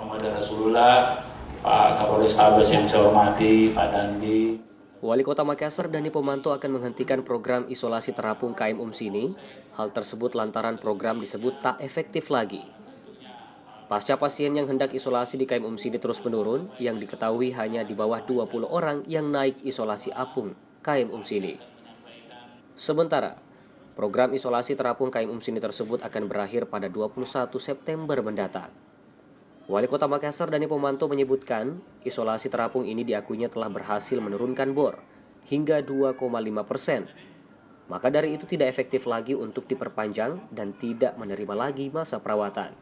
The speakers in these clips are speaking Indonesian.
Muhammad Rasulullah, Pak Kapolrestabes yang saya hormati, Pak Dandi. Wali Kota Makassar Dani Pomanto akan menghentikan program isolasi terapung KM Umsini. Hal tersebut lantaran program disebut tak efektif lagi. Pasca pasien yang hendak isolasi di KM Umsini terus menurun, yang diketahui hanya di bawah 20 orang yang naik isolasi apung KM Umsini. Sementara, program isolasi terapung KM Umsini tersebut akan berakhir pada 21 September mendatang. Wali Kota Makassar Dani Pomanto menyebutkan, isolasi terapung ini diakuinya telah berhasil menurunkan bor hingga 2,5%. Maka dari itu tidak efektif lagi untuk diperpanjang dan tidak menerima lagi masa perawatan.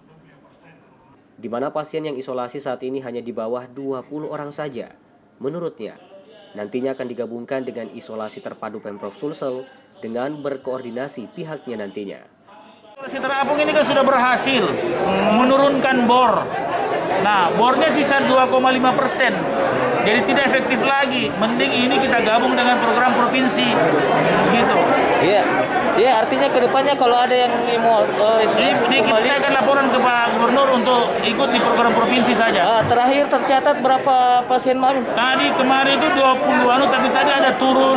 Di mana pasien yang isolasi saat ini hanya di bawah 20 orang saja. Menurutnya, nantinya akan digabungkan dengan isolasi terpadu Pemprov Sulsel dengan berkoordinasi pihaknya nantinya. Isolasi terapung ini kan sudah berhasil menurunkan bor. Nah, bornya sisa 2,5%. Jadi tidak efektif lagi. Mending ini kita gabung dengan program provinsi. Begitu. Iya, artinya kedepannya kalau ada yang mau saya akan laporan ke Pak Gubernur untuk ikut di program provinsi saja. Terakhir tercatat berapa pasien baru? Tadi kemarin itu 20 tapi tadi ada turun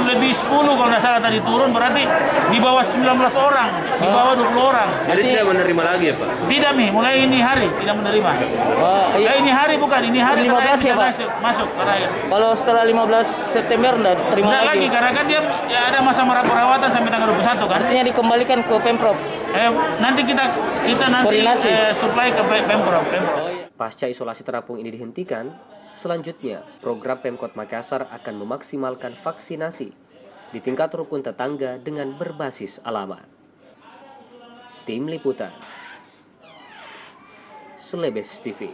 lebih 10 kalau tidak salah tadi turun, berarti di bawah 19 orang, di bawah 20 orang. Jadi tidak menerima lagi ya Pak? Tidak Mi, mulai ini hari tidak menerima. Iya. Ini hari bukan, ini hari 15 terakhir ya, Pak? bisa masuk terakhir. Kalau setelah 15 September enggak terima Tidak lagi. lagi, karena kan dia ya ada masa perawatan sampai tanggal 21 kan. Artinya dikembalikan ke Pemprov. Nanti kita Koordinasi. supply ke Pemprov. Pasca isolasi terapung ini dihentikan, selanjutnya program Pemkot Makassar akan memaksimalkan vaksinasi di tingkat rukun tetangga dengan berbasis alamat. Tim Liputan Celebes TV.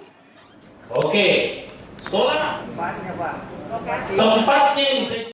Oke, sekolah tempatnya